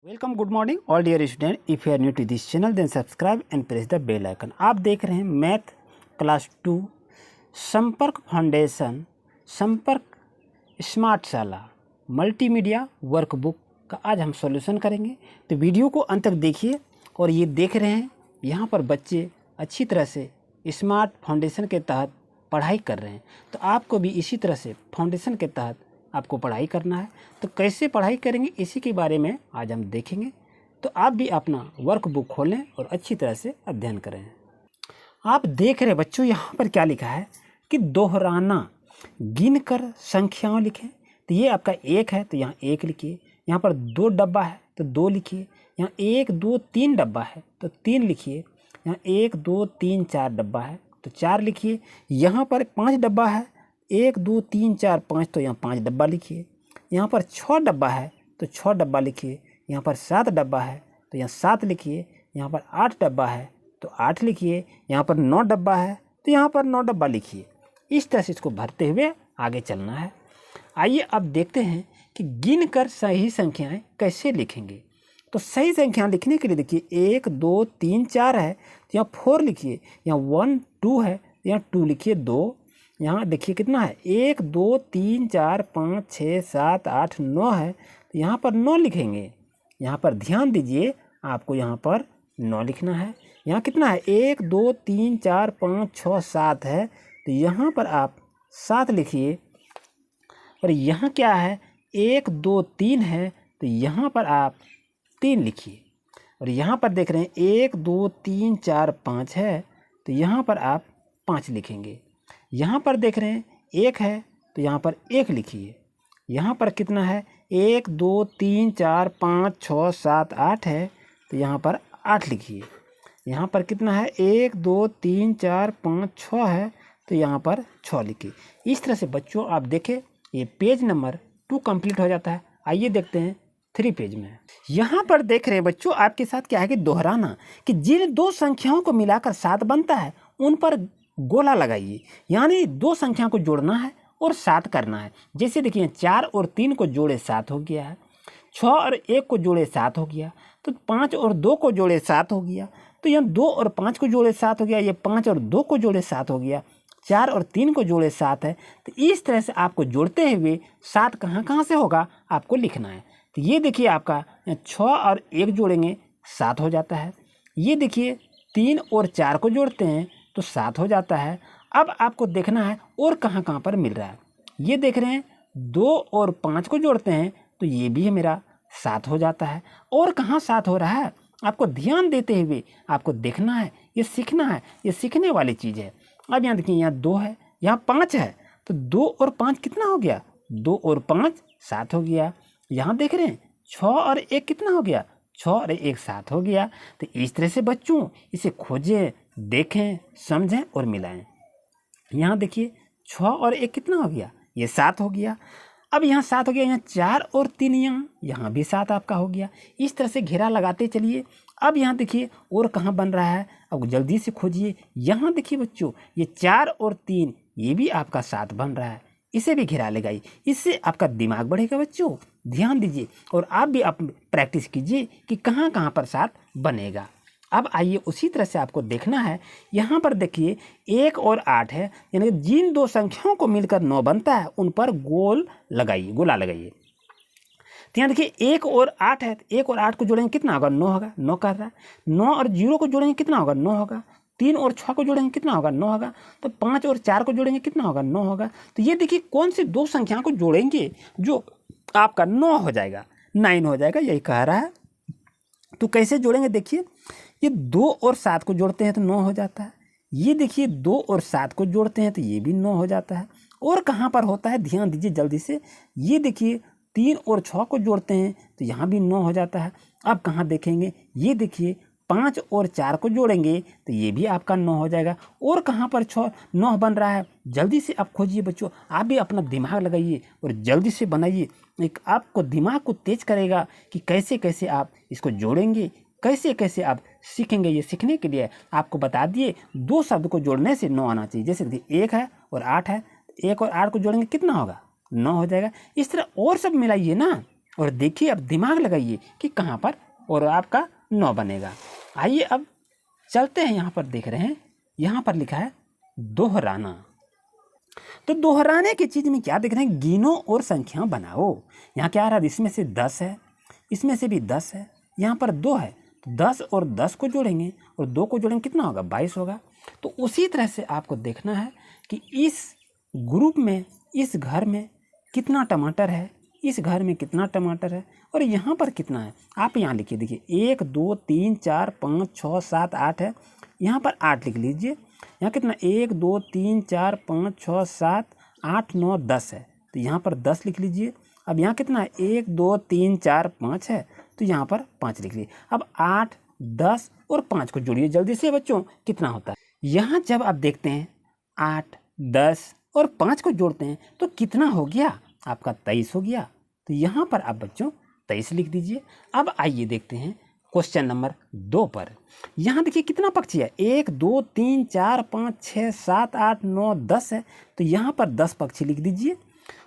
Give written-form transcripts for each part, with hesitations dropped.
Welcome, good morning all dear student. If you are new to this channel then subscribe and press the bell icon. आप देख रहे हैं math class 2 संपर्क foundation संपर्क smart शाला multimedia workbook का आज हम सॉल्यूशन करेंगे। तो वीडियो को अंत तक देखिए। और ये देख रहे हैं यहाँ पर बच्चे अच्छी तरह से स्मार्ट फाउंडेशन के तहत पढ़ाई कर रहे हैं। तो आपको भी इसी तरह से फाउंडेशन के तहत आपको पढ़ाई करना है। तो कैसे पढ़ाई करेंगे इसी के बारे में आज हम देखेंगे। तो आप भी अपना वर्कबुक खोलें और अच्छी तरह से अध्ययन करें। आप देख रहे बच्चों यहाँ पर क्या लिखा है कि दोहराना, गिनकर संख्याओं लिखें। तो ये आपका 1 है तो यहाँ 1 लिखिए। यहाँ पर 2 डब्बा है तो 2 लिखिए। यहाँ 1 2 3 डब्बा है तो 3 लिखिए। यहाँ 1 2 3 4 डब्बा है तो 4 लिखिए। यहाँ पर 5 डब्बा है, 1 2 3 4 5 तो यहाँ 5 डब्बा लिखिए। यहाँ पर 6 डब्बा है तो 6 डब्बा लिखिए। यहाँ पर 7 डब्बा है तो यहाँ 7 लिखिए। यहाँ पर 8 डब्बा है तो 8 लिखिए। यहाँ पर 9 डब्बा है तो यहाँ पर 9 डब्बा लिखिए। इस तरह से इसको भरते हुए आगे चलना है। आइए अब देखते हैं कि गिनकर सही संख्याएं कैसे लिखेंगे। तो सही संख्या लिखने के लिए देखिए 1 2 3 4 है तो यहाँ 4 लिखिए। यहाँ 1 2 है तो यहाँ 2 लिखिए। 2 यहाँ देखिए कितना है 1 2 3 4 5 6 7 8 9 है तो यहाँ पर 9 लिखेंगे। यहाँ पर ध्यान दीजिए, आपको यहाँ पर 9 लिखना है। यहाँ कितना है 1 2 3 4 5 6 7 है तो यहाँ पर आप 7 लिखिए। और यहाँ क्या है 1 2 3 है तो यहाँ पर आप 3 लिखिए। और यहाँ पर देख रहे हैं 1 2 3 4 5 है तो यहाँ पर आप 5 लिखेंगे। यहाँ पर देख रहे हैं 1 है तो यहाँ पर 1 लिखिए। यहाँ पर कितना है 1 2 3 4 5 6 7 8 है तो यहाँ पर 8 लिखिए। यहाँ पर कितना है 1 2 3 4 5 6 है तो यहाँ पर 6 लिखिए। इस तरह से बच्चों आप देखें ये पेज नंबर 2 कंप्लीट हो जाता है। आइए देखते हैं 3 पेज में। यहाँ पर देख रहे हैं बच्चों आपके साथ क्या है कि दोहराना, कि जिन 2 संख्याओं को मिलाकर 7 बनता है उन पर गोला लगाइए। यानी 2 संख्या को जोड़ना है और 7 करना है। जैसे देखिए 4 और 3 को जोड़े 7 हो गया है, 6 और 1 को जोड़े 7 हो गया, तो 5 और 2 को जोड़े 7 हो गया। तो यहाँ 2 और 5 को जोड़े 7 हो गया, ये 5 और 2 को जोड़े 7 हो गया, 4 और 3 को जोड़े 7 है। तो इस तरह से आपको जोड़ते हुए 7 कहाँ कहाँ से होगा आपको लिखना है। तो ये देखिए आपका 6 और 1 जोड़ेंगे 7 हो जाता है। ये देखिए 3 और 4 को जोड़ते हैं तो 7 हो जाता है। अब आपको देखना है और कहाँ कहाँ पर मिल रहा है। ये देख रहे हैं 2 और 5 को जोड़ते हैं तो ये भी है मेरा 7 हो जाता है। और कहाँ 7 हो रहा है आपको ध्यान देते हुए आपको देखना है, ये सीखना है, ये सीखने वाली चीज़ है। अब यहाँ देखिए यहाँ 2 है, यहाँ 5 है तो 2 और 5 कितना हो गया 2 और 5 7 हो गया। यहाँ देख रहे हैं 6 और 1 कितना हो गया 6 और 1 7 हो गया। तो इस तरह से बच्चों इसे खोजें, देखें, समझें और मिलाएं। यहाँ देखिए 6 और 1 कितना हो गया ये 7 हो गया। अब यहाँ 7 हो गया, यहाँ 4 और 3 यहाँ भी 7 आपका हो गया। इस तरह से घेरा लगाते चलिए। अब यहाँ देखिए और कहाँ बन रहा है, अब जल्दी से खोजिए। यहाँ देखिए बच्चों ये 4 और 3 ये भी आपका 7 बन रहा है, इसे भी घेरा लगाइए। इससे आपका दिमाग बढ़ेगा बच्चों, ध्यान दीजिए। और आप भी आप प्रैक्टिस कीजिए कि कहाँ कहाँ पर 7 बनेगा। अब आइए उसी तरह से आपको देखना है। यहाँ पर देखिए 1 और 8 है, यानी जिन 2 संख्याओं को मिलकर 9 बनता है उन पर गोला लगाइए। तो यहाँ देखिए 1 और 8 है, 1 और 8 को जोड़ेंगे कितना होगा 9 होगा, 9 कर रहा है। 9 और 0 को जोड़ेंगे कितना होगा 9 होगा। 3 और 6 को जोड़ेंगे कितना होगा 9 होगा। तो 5 और 4 को जोड़ेंगे कितना होगा 9 होगा। तो ये देखिए कौन सी 2 संख्याओं को जोड़ेंगे जो आपका 9 हो जाएगा, 9 हो जाएगा, यही कह रहा है। तो कैसे जोड़ेंगे देखिए, ये 2 और 7 को जोड़ते हैं तो 9 हो जाता है। ये देखिए 2 और 7 को जोड़ते हैं तो ये भी 9 हो जाता है। और कहाँ पर होता है ध्यान दीजिए जल्दी से। ये देखिए 3 और 6 को जोड़ते हैं तो यहाँ भी 9 हो जाता है। अब कहाँ देखेंगे, ये देखिए 5 और 4 को जोड़ेंगे तो ये भी आपका 9 हो जाएगा। और कहाँ पर 9 बन रहा है, जल्दी से आप खोजिए बच्चों। आप भी अपना दिमाग लगाइए और जल्दी से बनाइए। एक आपको दिमाग को तेज करेगा कि कैसे कैसे आप इसको जोड़ेंगे, कैसे कैसे आप सीखेंगे। ये सीखने के लिए आपको बता दिए 2 शब्द को जोड़ने से 9 आना चाहिए। जैसे देखिए 1 है और 8 है, 1 और 8 को जोड़ेंगे कितना होगा 9 हो जाएगा। इस तरह और सब मिलाइए ना, और देखिए अब दिमाग लगाइए कि कहाँ पर और आपका 9 बनेगा। आइए अब चलते हैं, यहाँ पर देख रहे हैं, यहाँ पर लिखा है दोहराना। तो दोहराने की चीज़ में क्या देख रहे हैं, गिनो और संख्या बनाओ। यहाँ क्या आ रहा है, इसमें से 10 है, इसमें से भी 10 है, यहाँ पर 2 है, तो 10 और 10 को जोड़ेंगे और 2 को जोड़ेंगे कितना होगा, 22 होगा। तो उसी तरह से आपको देखना है कि इस ग्रुप में, इस घर में कितना टमाटर है, इस घर में कितना टमाटर है और यहाँ पर कितना है। आप यहाँ लिखिए, देखिए 1 2 3 4 5 6 7 8 है, यहाँ पर 8 लिख लीजिए। यहाँ कितना, 1 2 3 4 5 6 7 8 9 10 है, तो यहाँ पर 10 लिख लीजिए। अब यहाँ कितना है, 1 2 3 4 5 है, तो यहाँ पर 5 लिख लीजिए। अब 8 10 और 5 को जोड़िए जल्दी से बच्चों, कितना होता है। यहाँ जब आप देखते हैं 8 10 और 5 को जोड़ते हैं तो कितना हो गया, आपका 23 हो गया। तो यहाँ पर आप बच्चों 23 लिख दीजिए। अब आइए देखते हैं क्वेश्चन नंबर 2 पर। यहाँ देखिए कितना पक्षी है, 1 2 3 4 5 6 7 8 9 10 है, तो यहाँ पर 10 पक्षी लिख दीजिए।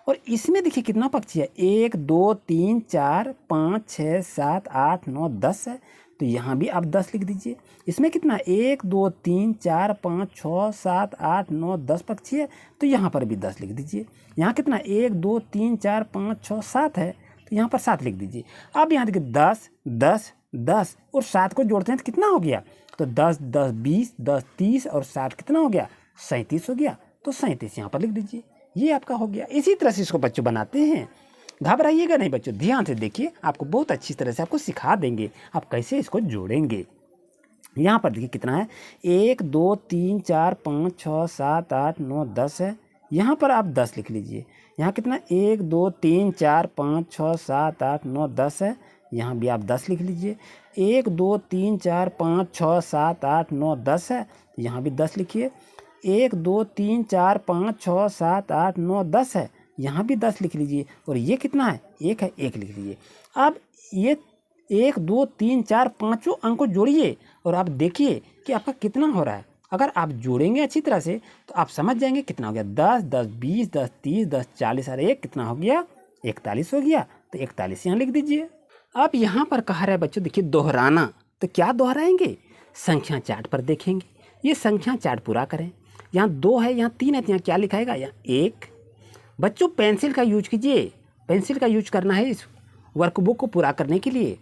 और इसमें देखिए कितना पक्षी है, 1 2 3 4 5 6 7 8 9 10 है, तो यहाँ भी आप 10 लिख दीजिए। इसमें कितना, 1 2 3 4 5 6 7 8 9 10 पक्षी है, तो यहाँ पर भी 10 लिख दीजिए। यहाँ कितना, 1 2 3 4 5 6 7 है, तो यहाँ पर 7 लिख दीजिए। अब यहाँ देखिए 10 10 10 और 7 को जोड़ते हैं तो कितना हो गया, तो 10 10 20 10 30 और 7 कितना हो गया, 37 हो गया, तो 37 यहाँ पर लिख दीजिए। ये आपका हो गया। इसी तरह से इसको बच्चों बनाते हैं, घबराइएगा नहीं बच्चों, ध्यान से देखिए, आपको बहुत अच्छी तरह से आपको सिखा देंगे आप कैसे इसको जोड़ेंगे। यहाँ पर देखिए कितना है, 1 2 3 4 5 6 7 8 9 10 है, यहाँ पर आप 10 लिख लीजिए। यहाँ कितना, 1 2 3 4 5 6 7 8 9 10 है, यहाँ भी आप 10 लिख लीजिए। 1 2 3 4 5 6 7 8 9 10 है, यहाँ भी 10 लिखिए। 1 2 3 4 5 6 7 8 9 10 है, यहाँ भी 10 लिख लीजिए। और ये कितना है, 1 है, 1 लिख लीजिए। अब ये 1 2 3 4 पाँचों अंक को जोड़िए और आप देखिए कि आपका कितना हो रहा है। अगर आप जोड़ेंगे अच्छी तरह से तो आप समझ जाएंगे कितना हो गया, 10 10 20 10 30 10 40 और 1 कितना हो गया, 41 हो गया। तो 41 यहाँ लिख दीजिए। अब यहाँ पर कहा रहा है बच्चों, देखिए दोहराना, तो क्या दोहराएंगे, संख्या चार्ट पर देखेंगे। ये संख्या चार्ट पूरा करें। यहाँ 2 है, यहाँ 3 है, तो यहाँ क्या लिखाएगा, यहाँ 1। बच्चों पेंसिल का यूज कीजिए, पेंसिल का यूज करना है इस वर्कबुक को पूरा करने के लिए।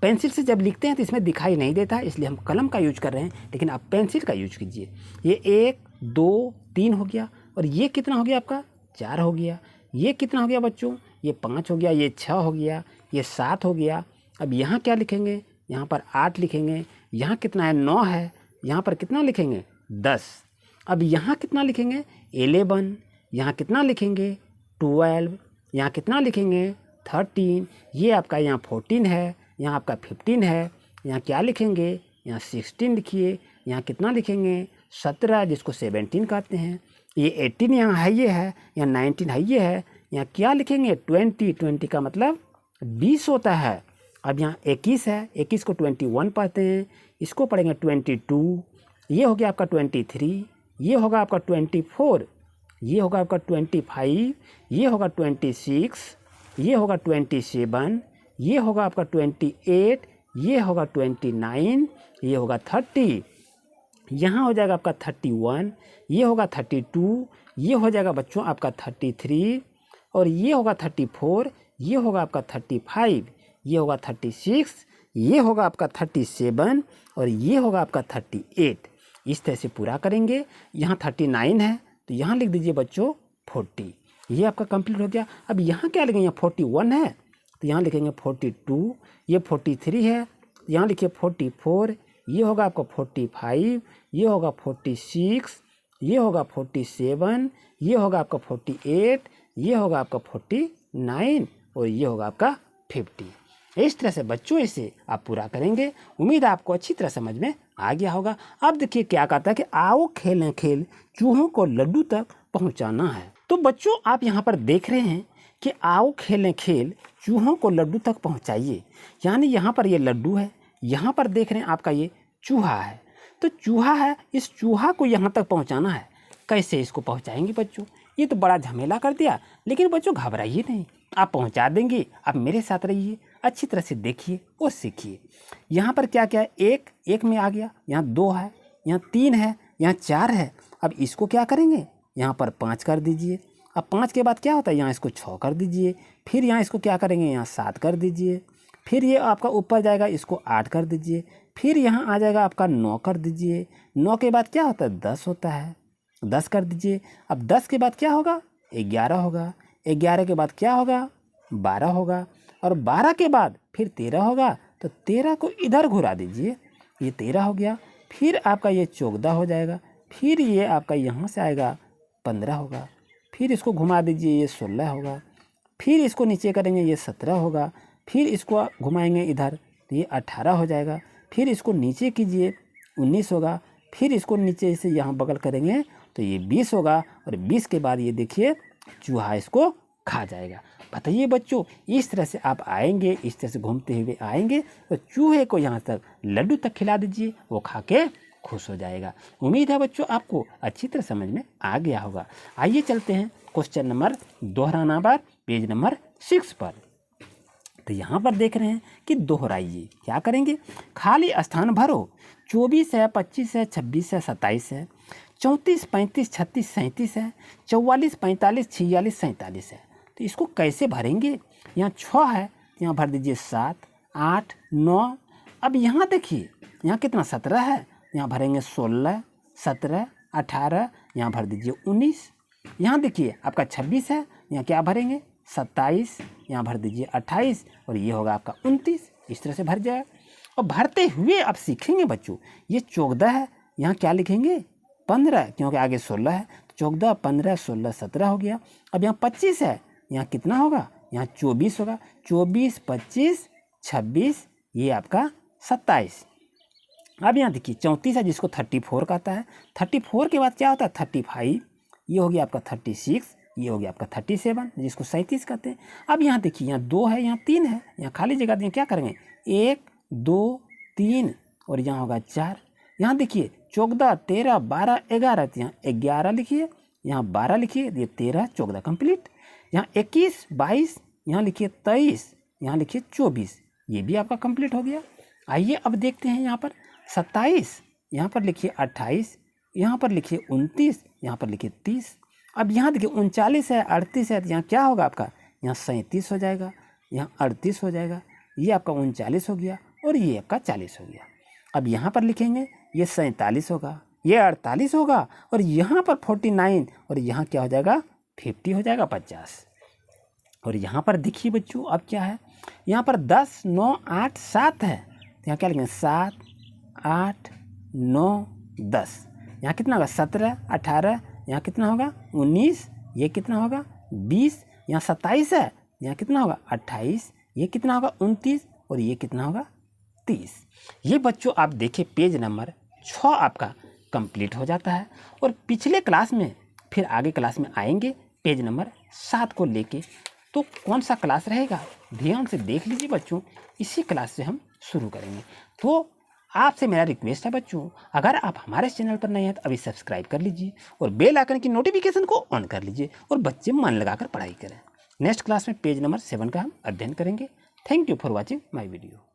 पेंसिल से जब लिखते हैं तो इसमें दिखाई नहीं देता, इसलिए हम कलम का यूज कर रहे हैं, लेकिन आप पेंसिल का यूज कीजिए। ये 1 2 3 हो गया, और ये कितना हो गया आपका, 4 हो गया। ये कितना हो गया बच्चों, ये 5 हो गया, ये 6 हो गया, ये 7 हो गया। अब यहाँ क्या लिखेंगे, यहाँ पर 8 लिखेंगे। यहाँ कितना है, 9 है, यहाँ पर कितना लिखेंगे, 10। अब यहाँ कितना लिखेंगे, 11। यहाँ कितना लिखेंगे, 12। यहाँ कितना लिखेंगे, 13। ये आपका यहाँ 14 है, यहाँ आपका 15 है। यहाँ क्या लिखेंगे, यहाँ 16 लिखिए। यहाँ कितना लिखेंगे, 17, जिसको 17 कहते हैं। ये 18 यहाँ है, ये है, यहाँ 19 है, ये है। यहाँ क्या लिखेंगे, 20। 20 का मतलब 20 होता है। अब यहाँ 21 है, 21 को 21 पढ़ते हैं, इसको पढ़ेंगे 22। ये हो गया आपका 23। ये होगा आपका 24। ये होगा आपका 25। ये होगा 26। ये होगा 27। ये होगा आपका 28। ये होगा 29। ये होगा 30। यहाँ हो जाएगा आपका 31। ये होगा 32। ये हो जाएगा बच्चों आपका 33। और ये होगा 34। ये होगा आपका 35। ये होगा 36। ये होगा आपका 37। और ये होगा आपका 38। इस तरह से पूरा करेंगे। यहाँ 39 है, तो यहाँ लिख दीजिए बच्चों 40। ये आपका कंप्लीट हो गया। अब यहाँ क्या लिखेंगे, यहाँ 41 है, तो यहाँ लिखेंगे 42। ये 43 है, तो यहाँ लिखिए 44। ये होगा आपका 45। ये होगा 46। ये होगा 47। ये होगा आपका 48। ये होगा आपका 49। और ये होगा आपका 50। इस तरह से बच्चों इसे आप पूरा करेंगे। उम्मीद है आपको अच्छी तरह समझ में आ गया होगा। अब देखिए क्या कहता है कि आओ खेलें खेल, चूहों को लड्डू तक पहुंचाना है। तो बच्चों आप यहाँ पर देख रहे हैं कि आओ खेलें खेल, चूहों को लड्डू तक पहुंचाइए। यानी यहाँ पर ये लड्डू है, यहाँ पर देख रहे हैं आपका ये चूहा है। तो चूहा है, इस चूहा को यहाँ तक पहुँचाना है। कैसे इसको पहुँचाएंगे बच्चों, ये तो बड़ा झमेला कर दिया। लेकिन बच्चों घबराइए नहीं, आप पहुंचा देंगे। आप मेरे साथ रहिए, अच्छी तरह से देखिए और सीखिए। यहाँ पर क्या क्या है, एक में आ गया, यहाँ 2 है, यहाँ 3 है, यहाँ 4 है। अब इसको क्या करेंगे, यहाँ पर 5 कर दीजिए। अब 5 के बाद क्या होता है, यहाँ इसको 6 कर दीजिए। फिर यहाँ इसको क्या करेंगे, यहाँ 7 कर दीजिए। फिर ये आपका ऊपर जाएगा, इसको 8 कर दीजिए। फिर यहाँ आ जाएगा आपका 9 कर दीजिए। 9 के बाद क्या होता है, 10 होता है, 10 कर दीजिए। अब 10 के बाद क्या होगा, 11 होगा। 11 के बाद क्या होगा, 12 होगा। और 12 के बाद फिर 13 होगा, तो 13 को इधर घुरा दीजिए, ये 13 हो गया। फिर आपका ये 14 हो जाएगा। फिर ये आपका यहाँ से आएगा 15 होगा। फिर इसको घुमा दीजिए, ये 16 होगा। फिर इसको नीचे करेंगे, ये 17 होगा। फिर इसको घुमाएंगे इधर, तो ये 18 हो जाएगा। फिर इसको नीचे कीजिए, 19 होगा। फिर इसको नीचे से यहाँ बगल करेंगे तो ये 20 होगा। और 20 के बाद ये देखिए चूहा इसको खा जाएगा। बताइए बच्चों, इस तरह से आप आएंगे, इस तरह से घूमते हुए आएंगे तो चूहे को यहाँ तक लड्डू तक खिला दीजिए, वो खा के खुश हो जाएगा। उम्मीद है बच्चों आपको अच्छी तरह समझ में आ गया होगा। आइए चलते हैं क्वेश्चन नंबर दोहराना बार पेज नंबर 6 पर। तो यहाँ पर देख रहे हैं कि दोहराइए। क्या करेंगे, खाली स्थान भरो। 24 है, 25 है, 26 है, 27 है, 34, 35, 36, 37 है, 44, 45, 46, 47 है। तो इसको कैसे भरेंगे, यहाँ 6 है, यहाँ भर दीजिए 7, 8, 9। अब यहाँ देखिए, यहाँ कितना 17 है, यहाँ भरेंगे 16, 17, 18, यहाँ भर दीजिए 19। यहाँ देखिए आपका 26 है, यहाँ क्या भरेंगे 27, यहाँ भर दीजिए 28 और ये होगा आपका 29। इस तरह से भर जाए। और भरते हुए आप सीखेंगे बच्चों, ये 14 है, यहाँ क्या लिखेंगे 15, क्योंकि आगे 16 है। तो 14, 15, 16, 17 हो गया। अब यहाँ 25 है, यहाँ कितना होगा, यहाँ 24 होगा। 24, 25, 26, ये आपका 27। अब यहाँ देखिए 34 है, जिसको 34 कहता है। 34 के बाद क्या होता है 35, ये हो गया आपका 36, ये हो गया आपका 37, जिसको 37 कहते हैं। अब यहाँ देखिए, यहाँ 2 है, यहाँ 3 है, यहाँ खाली जगह दिए, क्या करेंगे 1, 2, 3 और यहाँ होगा 4। यहाँ देखिए 14, 13, 12, 11, तो यहाँ 11 लिखिए, यहाँ 12 लिखिए, ये 13, 14 कंप्लीट। यहाँ 21, 22, यहाँ लिखिए 23, यहाँ लिखिए 24, ये भी आपका कंप्लीट हो गया। आइए अब देखते हैं यहाँ पर 27, यहाँ पर लिखिए 28, यहाँ पर लिखिए 29, यहाँ पर लिखिए 30। अब यहाँ देखिए 39 है, 38 है, तो यहाँ क्या होगा आपका, यहाँ 37 हो जाएगा, यहाँ 38 हो जाएगा, ये आपका 39 हो गया और ये आपका 40 हो गया। अब यहाँ पर लिखेंगे, ये 47 होगा, ये 48 होगा और यहाँ पर 49 और यहाँ क्या हो जाएगा 50 हो जाएगा, 50। और यहाँ पर देखिए बच्चों अब क्या है, यहाँ पर 10, 9, 8, 7 है, तो यहाँ क्या लिखेंगे 7, 8, 9, 10। यहाँ कितना होगा 17, 18, यहाँ कितना होगा 19, ये कितना होगा 20, यहाँ 27 है, यहाँ कितना होगा 28, ये कितना होगा 29 और ये कितना होगा 30। ये बच्चों आप देखिए पेज नंबर 6 आपका कंप्लीट हो जाता है। और पिछले क्लास में फिर आगे क्लास में आएंगे पेज नंबर 7 को लेके, तो कौन सा क्लास रहेगा ध्यान से देख लीजिए बच्चों, इसी क्लास से हम शुरू करेंगे। तो आपसे मेरा रिक्वेस्ट है बच्चों, अगर आप हमारे चैनल पर नए हैं तो अभी सब्सक्राइब कर लीजिए और बेल आइकन की नोटिफिकेशन को ऑन कर लीजिए और बच्चे मन लगाकर पढ़ाई करें। नेक्स्ट क्लास में पेज नंबर 7 का हम अध्ययन करेंगे। Thank you for watching my video.